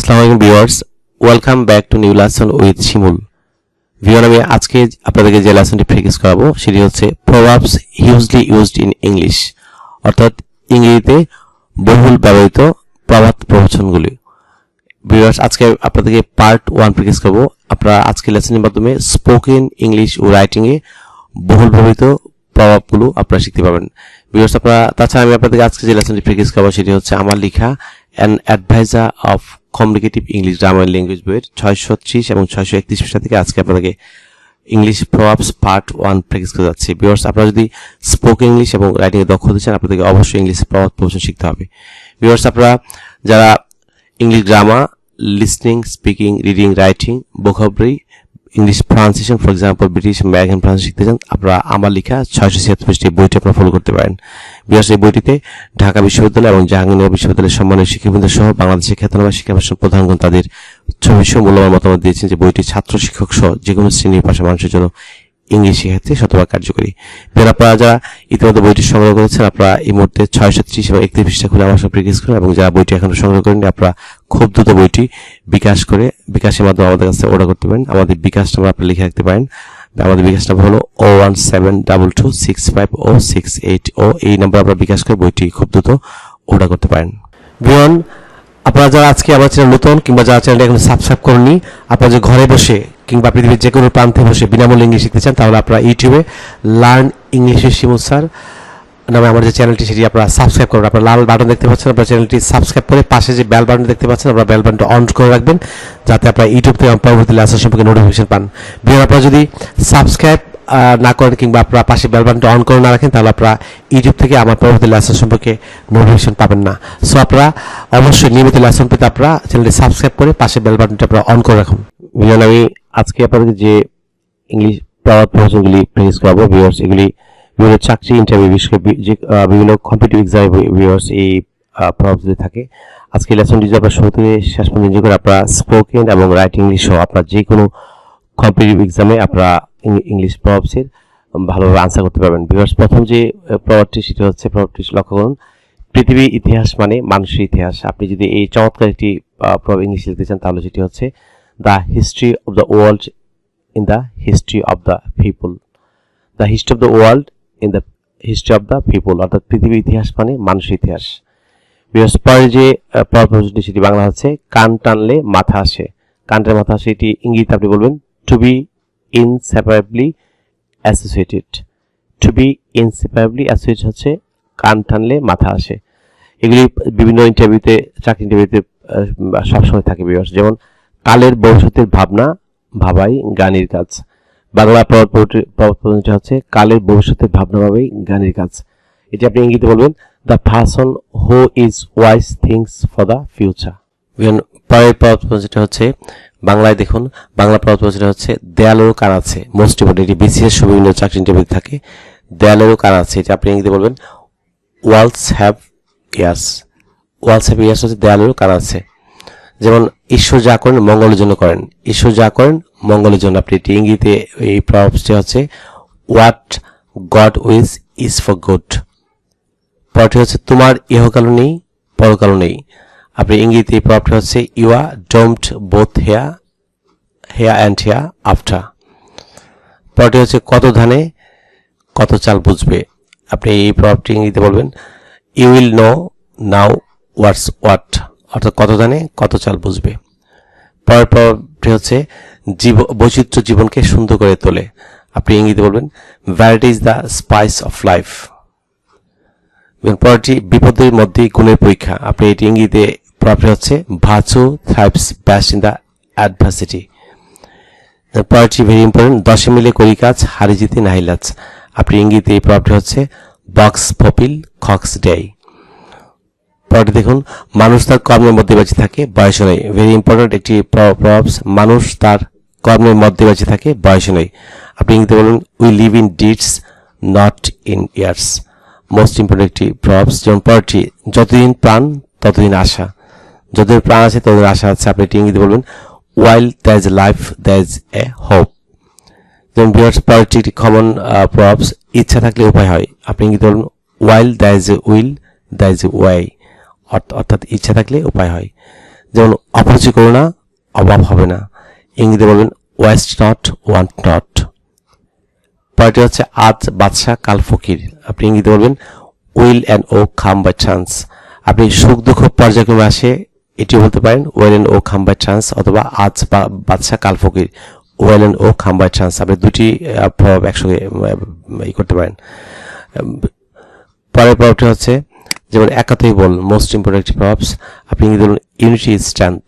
আসসালামু আলাইকুম viewers, welcome back to new lesson with Shimul. Viewer, আমি আজকে আপনাদেরকে যে লেসনটি প্র্যাকটিস করাবো সেটি হচ্ছে প্রভাবস হিউজলি ইউজড ইন ইংলিশ, অর্থাৎ ইংরেজিতে বহুল ব্যবহৃত প্রবাদ প্রবচনগুলি। ভিউয়ার্স, আজকে আপনাদেরকে পার্ট 1 প্র্যাকটিস করবো। আপনারা আজকে লেসনের মাধ্যমে স্পোকেন ইংলিশ ও রাইটিংয়ে বহুল ব্যবহৃত প্রভাবগুলো আপনারা শিখতে পাবেন। ভিউয়ার্স, তাছাড়া আমি আপনাদেরকে আজকে যে লেসনটি প্র্যাকটিস করবো সেটি হচ্ছে আমার লেখা an adviser of communicative English grammar language বইয়ের 630 এবং 631 পৃষ্ঠা থেকে আজকে আপনাদেরকে ইংলিশ প্রভাবস পার্ট 1 প্র্যাকটিস করে যাচ্ছি। ভিউয়ার্স, আপনারা যদি স্পোকেন ইংলিশ এবং রাইটিংয়ে দক্ষ হতে চান আপনাদেরকে অবশ্যই ইংলিশ প্রবাদ প্রবচন শিখতে হবে। ভিউয়ার্স, আপনারা যারা English grammar, listening, speaking, reading, writing, vocabulary, English pronunciation, for example British American pronunciation শিখতে চান, আপনারা আমার লেখা 676 পৃষ্ঠার বইটি আপনারা ফলো করতে পারেন। ভিউয়ার্স, এই বইটিতে ঢাকা বিশ্ববিদ্যালয় এবং জাহাঙ্গীরনগর বিশ্ববিদ্যালয়ের সম্মানিত শিক্ষকবৃন্দ সহ বাংলাদেশের খ্যাতনামা শিক্ষা প্রতিষ্ঠান প্রধানগণ তাদের সবিশেষ মূল্যবান মতামত দিয়েছেন যে বইটি ছাত্র শিক্ষক সহ যে কোনো শ্রেণীর ভাষা মানুষের জন্য ইংলিশ শেখাতে শতভাগ কার্যকরী। আপনারা যারা ইতিমধ্যে বইটি সংগ্রহ করেছেন আপনারা এই মুহূর্তে 630 এবং 31 পৃষ্ঠা খুলে আমার সঙ্গে প্র্যাকটিস করুন, এবং যারা বইটি এখনো সংগ্রহ করেননি আপনারা খুব দ্রুত বইটি বিকাশের মাধ্যমে আমাদের কাছে অর্ডার করতে পারেন। আমাদের বিকাশ নাম্বার আপনি লিখে রাখতে পারেন। আমাদের বিকাশ নাম্বার হলো 01722650680। এই নাম্বার আপনারা বিকাশ করে বইটি খুব দ্রুত অর্ডার করতে পারেন। ভিউয়ার, আপনারা যারা আজকে আমার চ্যানেল নতুন কিংবা যারা চ্যানেলটি এখন সাবস্ক্রাইব করেননি, আপনারা যে ঘরে বসে কিংবা পৃথিবীর যে কোনো প্রান্তে বসে বিনামূল্যে ইংলিশ শিখতে চান তাহলে আপনারা ইউটিউবে learn English with Shimul sir নামে আমার যে চ্যানেলটি সেটি আপনারা সাবস্ক্রাইব করুন। আপনারা লাল বাটন দেখতে পাচ্ছেন, আপনারা চ্যানেলটি সাবস্ক্রাইব করে পাশে যে বেল বাটন দেখতে পাচ্ছেন আপনারা বেল বাটনটা অন করে রাখবেন যাতে আপনারা ইউটিউব থেকে পরবর্তী লেসন সম্পর্কে নোটিফিকেশন পান। ভিডিও আপনারা যদি সাবস্ক্রাইব না করেন কিংবা আপনারা পাশে বেল বাটনটা অন করে না রাখেন তাহলে আপনারা ইউটিউব থেকে আমার পরবর্তী লেসন সম্পর্কে নোটিফিকেশন পাবেন না। সো আপনারা অবশ্যই নিয়মিত লেসন পেতে আপনারা চ্যানেলটি সাবস্ক্রাইব করে পাশে বেল বাটনটা আপনারা অন করে রাখুন। ভিডিও আমি আজকে আপনাদের যে ইংলিশ প্রবাদ প্রবচনগুলি প্র্যাকটিস করাবো ভিউয়ার্স, এগুলি বিভিন্ন চাকরি, ইন্টারভিউ, বিভিন্ন কম্পিটিটিভ এক্সামে ভিউয়ার্স এই প্রভাবগুলি থাকে। আজকে লেসনটি যদি আপনারা শুরু থেকে শেষ পর্যন্ত এনজয় করে আপনারা স্পোকেন এবং রাইটিং ইংলিশ সহ আপনারা যে কোনো কম্পিটিটিভ এক্সামে আপনারা ইংলিশ প্রভাবসের ভালোভাবে আনসার করতে পারবেন। ভিউয়ার্স, প্রথম যে প্রভাবটি সেটা হচ্ছে, প্রভাবটি লক্ষ্য করুন, পৃথিবীর ইতিহাস মানে মানুষের ইতিহাস। আপনি যদি এই চমৎকার একটি প্রভাব ইংলিশ লিখতে চান তাহলে সেটি হচ্ছে the history of the world in the history of the people. The history of the world in the history of the people, অর্থাৎ পৃথিবীর ইতিহাস মানে মানুষের ইতিহাস। পরের যে প্রভাবটি সেটি বাংলা হচ্ছে কান টানলে মাথা আসে। কানটার মাথা আসে, এটি ইংরেজিতে আপনি বলবেন to be inseparably associated. To be inseparably associated হচ্ছে কান টানলে মাথা আসে। এগুলি বিভিন্ন ইন্টারভিউতে, চাকরি ইন্টারভিউতে সবসময় থাকে ভিউয়ার্স। যেমন কালের ভবিষ্যতের ভাবনা ভাবাই জ্ঞানীর কাজ। বাংলা প্রবাদ হচ্ছে কালের ভবিষ্যতের ভাবনা ভাবাই জ্ঞানীর কাজ। এটি আপনি ইংরেজিতে বলবেন the person who is wise things for the future. পরের প্রবাদ হচ্ছে বাংলায় দেখুন, বাংলা প্রবাদ হচ্ছে দেয়ালেরও কান আছে। মোস্ট ইম্পর্টেন্ট, এটি বিসিএস বিভিন্ন চাকরি ইন্টারভিউ থাকে। দেয়ালেরও কান আছে, এটা আপনি ইংরেজিতে বলবেন walls have ears. Walls have ears হচ্ছে দেয়ালেরও কান আছে। যেমন ঈশ্বর যা করেন মঙ্গলের জন্য করেন, ঈশ্বর যা করেন মঙ্গলের জন্য। আপনি এটি ইংরেজিতে এই প্রভাবটি হচ্ছে what God wills is for good. পরটি হচ্ছে তোমার ইহকালও নেই পরকালও নেই। আপনি ইংরেজিতে এই প্রভাবটি হচ্ছে you are doomed both here and hereafter. পরটি হচ্ছে কত ধানে কত চাল বুঝবে। আপনি এই প্রভাবটি ইংরেজিতে বলবেন you will know now what's what, অর্থাৎ কত ধানে কত চাল বুঝবে। পরের প্রভাবটি হচ্ছে বৈচিত্র্য জীবনকে সুন্দর করে তোলে। আপনি ইংরেজিতে বলবেন variety is the spice of life. পরেরটি বিপদের মধ্যেই গুণের পরীক্ষা। আপনি এটি ইংরেজিতে প্রভাবটি হচ্ছে virtue থ্রাইভস best in the adversity. পরেরটি ভেরি ইম্পর্টেন্ট, 10 মিলে করি কাজ হারি জিতে নাহি লাজ। আপনি ইংরেজিতে এই প্রভাবটি হচ্ছে বক্স পপিল খক্স ডেই। পরেরটি দেখুন, মানুষ তার কর্মের মধ্যে বেঁচে থাকে বয়স নেই। ভেরি ইম্পর্টেন্ট একটি প্রভাব, মানুষ তার কর্মের মধ্যে বেঁচে থাকে বয়স নেই। আপনি ইংরেজিতে বলুন we live in deeds not in years. Most important একটি প্রভাব। যেমন পরেরটি যতদিন প্রাণ ততদিন আশা। যতদিন প্রাণ আছে ততদিন আশা আছে। আপনি এটি ইংরেজিতে বলবেন while there is a life there is a hope। যেমন ভিউয়ার্স, পরেরটি একটি কমন প্রভাব, ইচ্ছা থাকলে উপায় হয়। আপনি ইংরেজিতে বলুন while there is a will there is a way, অর্থাৎ ইচ্ছা থাকলে উপায় হয়। যেমন অপচয় করো না, অভাব হবে না। ইংরেজিতে বলবেন ওয়েস্ট নট, ওয়ান্ট নট। পরেরটি হচ্ছে আজ বাদশা কাল ফকির। আপনি ইংরেজিতে বলবেন weal and woe come by chance. আপনি সুখ দুঃখ পর্যায়ক্রমে আসে এটিও বলতে পারেন weal and woe come by chance, অথবা আজ বাদশা কাল ফকির, weal and woe come by chance. আপনি দুটি প্রভাব একসঙ্গে করতে পারেন। পরের প্রভাবটি হচ্ছে যেমন একাতই বল, মোস্ট ইম্পর্টেন্ট একটি প্রভাবস। আপনি ইংরেজি বলুন unity is strength.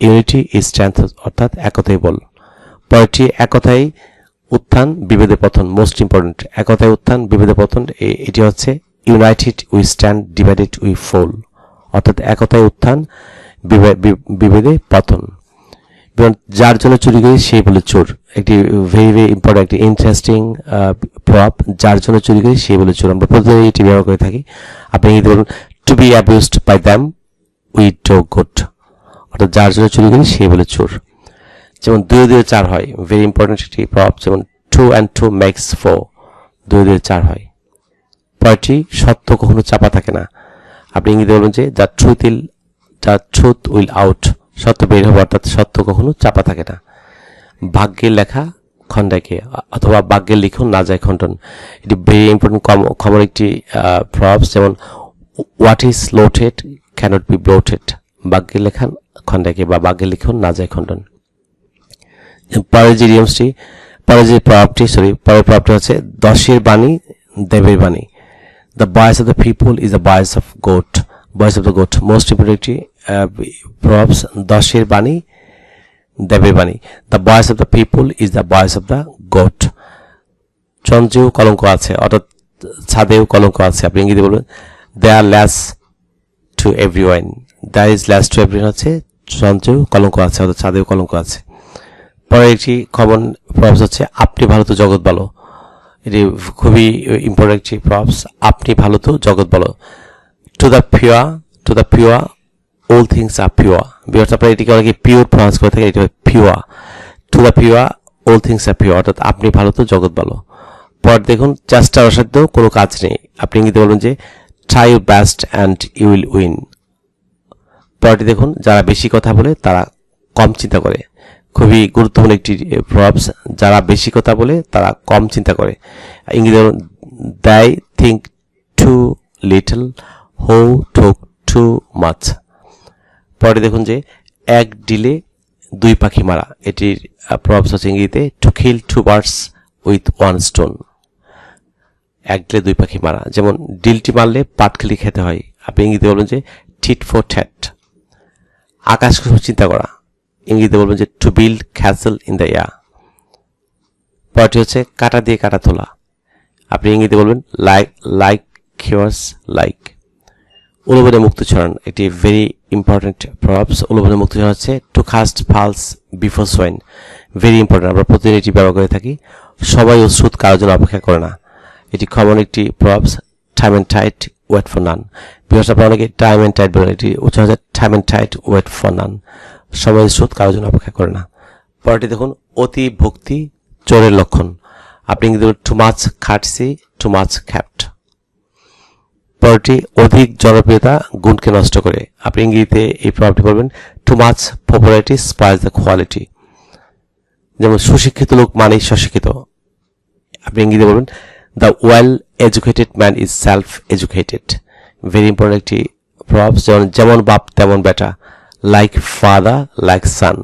Unity is strength অর্থাৎ একতাই বল। পরেরটি একতাই উত্থান বিভেদে পতন, মোস্ট ইম্পর্টেন্ট। একতাই উত্থান বিভেদে পতন, এটি হচ্ছে united we stand, divided we fall, অর্থাৎ একতাই উত্থান বিভেদে পতন। যার জন্য চুরি করি সেই বলে চোর, একটি ভেরি ভেরি ইম্পর্টেন্ট একটি ইন্টারেস্টিং প্রভাব। যার জন্য চুরি করি সেই বলে চোর, আমরা প্রতিদিন এটি ব্যবহার করে থাকি। আপনি যদি বলুন to be abused by them we do good, অর্থাৎ যার জন্য চুরি করি সেই বলে চোর। যেমন 2 দিয়ে 4 হয়, ভেরি ইম্পর্টেন্ট একটি প্রভাব। যেমন 2 and 2 makes 4, 2 দিয়ে 4 হয়। পরেরটি সত্য কখনো চাপা থাকে না। আপনি ইংরেজিতে বলবেন যে দ্য ট্রুথ উইল আউট, সত্য বের হবে, অর্থাৎ সত্য কখনো চাপা থাকে না। ভাগ্যের লেখা খণ্ডাকে, অথবা ভাগ্যের লিখন না যায় খণ্ডন, এটি ভেরি ইম্পর্টেন্ট কমন একটি প্রভাব। যেমন what is lotted cannot be blotted, ভাগ্যের লেখা খণ্ডাকে বা ভাগ্যের লিখন না যায় খণ্ডন। পরের যে ইডিয়মসটি, পরের প্রভাবটি হচ্ছে দশের বাণী দেবের বাণী। The voice of the people is the voice of God, voice of the God, most important একটি প্রভাবস। দশের বাণী দেবের বাণী, the voice of the people is the voice of the God. চন্দ্রেও কলঙ্ক আছে, অর্থাৎ ছাদেও কলঙ্ক আছে। আপনি ইংরেজি বলবেন দেয়ার ল্যাস টু এভরিওয়ান, দেয়ার ইজ ল্যাস টু এভরিওয়ান হচ্ছে চন্দ্রেও কলঙ্ক আছে, অর্থাৎ ছাদেও কলঙ্ক আছে। পরে একটি কমন প্রভাব হচ্ছে আপনি ভালো তো জগৎ ভালো, এটি খুবই ইম্পর্টেন্ট একটি প্রভাব। আপনি ভালো তো জগৎ ভালো। To the pure all things are pure, because আপনারা এটিকে অনেকে পিওর প্রনাউন্স করে থাকে, এটি হয় pure. To the pure all things are pure, অর্থাৎ আপনি ভালো তো জগৎ ভালো। পর দেখুন চেষ্টার অসাধ্য কোনো কাজ নেই। আপনি ইংরেজিতে বলবেন যে try your best and you will win. পরটি দেখুন যারা বেশি কথা বলে তারা কম চিন্তা করে, খুবই গুরুত্বপূর্ণ একটি প্রভাব। যারা বেশি কথা বলে তারা কম চিন্তা করে। ইংরেজি they think too little who talk too much। পরে দেখুন যে এক ডিলে 2 পাখি মারা, এটির প্রভাব হচ্ছে ইংরেজিতে to kill 2 birds with 1 stone. এক ডিলে 2 পাখি মারা, যেমন ডিলটি মারলে পাটকেলি খেতে হয়। আপনি ইংরেজিতে বলবেন যে টিট ফর ট্যাট। আকাশ চিন্তা করা, ইংরেজিতে বলবেন যে to build castle in the air. পরটি হচ্ছে কাটা দিয়ে কাটা তোলা, আপনি ইংরেজিতে বলবেন লাইক কিওয়ার্স লাইক। উলুবনে মুক্তি ছড়ান, এটি ভেরি ইম্পর্টেন্ট প্রভাবস। উলুবনে মুক্তি ছড়ান হচ্ছে to cast pearls before swine, very important, আমরা প্রতিদিন এটি ব্যবহার করে থাকি। সবাই ওষুধ কারোর জন্য অপেক্ষা করে না, এটি কমন একটি proverbs. Time and tide wait for none, because আপনারা অনেকে টাইম অ্যান্ড টাইট বলেন, এটি উচ্চারণ হচ্ছে time and tide wait for none, সবাই ওষুধ কারোর জন্য অপেক্ষা করে না। পরেরটি দেখুন অতি ভক্তি চোরের লক্ষণ, আপনি কিন্তু টু মাচ খাটসি টু মাচ খ্যাপ্ট। পরেরটি অধিক জনপ্রিয়তা গুণকে নষ্ট করে, আপনি ইংরেজিতে এই প্রভাবটি বলবেন too much popularity spoils the quality. যেমন সুশিক্ষিত লোক মানেই স্বশিক্ষিত, আপনি ইংরেজিতে বলবেন the well educated man is self educated, very important একটি প্রভাব। যেমন বাপ তেমন বেটা, লাইক ফাদার লাইক সান।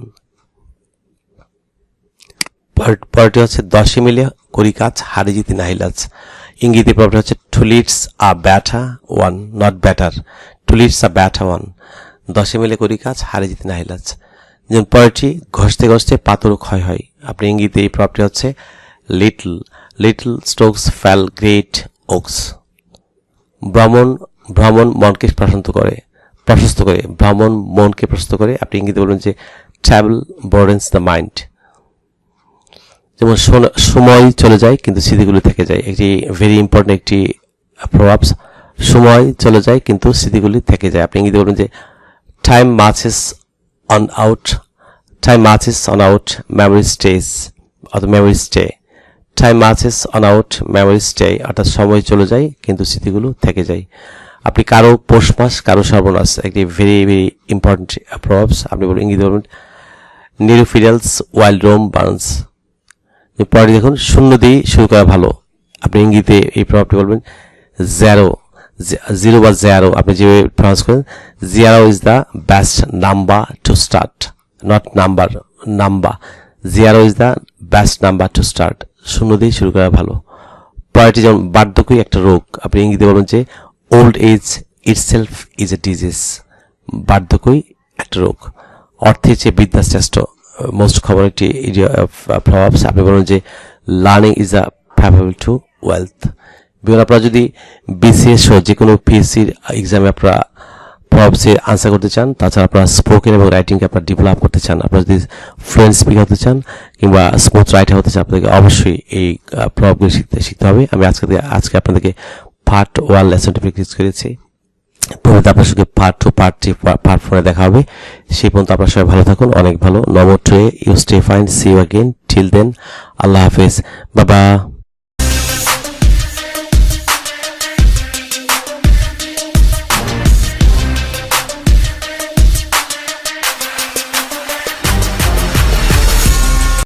পরেরটি হচ্ছে 10 মিলে করি কাজ হারি জিতি নাহিলাজ, ইংরেজি প্রভাবটা হচ্ছে two leads a better one not better, two leads a better one. 10 মিলে করি কাজ হারি জিতি নাহিলাজ। যেমন পরেরটি ঘষতে ঘষতে পাথর ক্ষয় হয়, আপনি ইংরেজিতে এই প্রভাবটি হচ্ছে little strokes fell great oaks. ভ্রমণ মনকে প্রশস্ত করে, ভ্রমণ মনকে প্রশস্ত করে, আপনি ইংরেজিতে বলবেন যে ট্রাভেল ব্রডেন্স দ্য মাইন্ড। যেমন সময় চলে যায় কিন্তু স্মৃতিগুলি থেকে যায়, একটি ভেরি ইম্পর্টেন্ট একটি প্রভাব। সময় চলে যায় কিন্তু স্মৃতিগুলি থেকে যায়, আপনি ইংরেজিতে বলবেন যে time marches on our memory stage অথবা memory stay. Time marches on our memory stay, অর্থাৎ সময় চলে যায় কিন্তু স্মৃতিগুলো থেকে যায়। আপনি কারো পৌষ মাস কারো সর্বনাশ, একটি ভেরি ভেরি ইম্পর্টেন্ট প্রভাবস। আপনি বলবেন ইংরেজি বলবেন নিরোফিডালস ওয়াইল্ড রোম বার্নস। পরে দেখুন শূন্য দিয়ে শুরু করা ভালো, আপনি ইংরেজিতে এই প্রভাবটি বলবেন জিরো, জিরো বা জিরো আপনি যেভাবে প্রনাউন্স করেন। Zero is the best number to start, not number, number. Zero is the best number to start, শূন্য দিয়ে শুরু করা ভালো। পরেরটি যেমন বার্ধক্যই একটা রোগ, আপনি ইংরেজিতে বলবেন যে old age itself is a disease, বার্ধক্যই একটা রোগ। অর্থের চেয়ে বিদ্যা শ্রেষ্ঠ, মোস্ট কমন একটি প্রভাবস। আপনি বলুন যে learning is a preferable to wealth. বিভিন্ন আপনারা যদি বিসিএস সহ যে কোনো পিএসসির এক্সামে আপনারা প্রভাবসে আনসার করতে চান, তাছাড়া আপনারা স্পোকেন এবং রাইটিংকে আপনারা ডেভেলপ করতে চান, আপনারা যদি ফ্লুয়েন্ট স্পিকার হতে চান কিংবা স্মুথ রাইটার হতে চান, আপনাদেরকে অবশ্যই এই প্রভাবগুলি শিখতে হবে। আমি আজকে আপনাদেরকে পার্ট 1 লেসনটি প্র্যাকটিস করেছি। পরবর্তী আপনার সঙ্গে পার্ট 2, পার্ট 3, পার্ট 4 দেখা হবে। সেই পর্যন্ত আপনারা সবাই ভালো থাকুন, অনেক ভালো। Number 2 you stay fine, see you again, till then Allah হাফেজ, বাবা।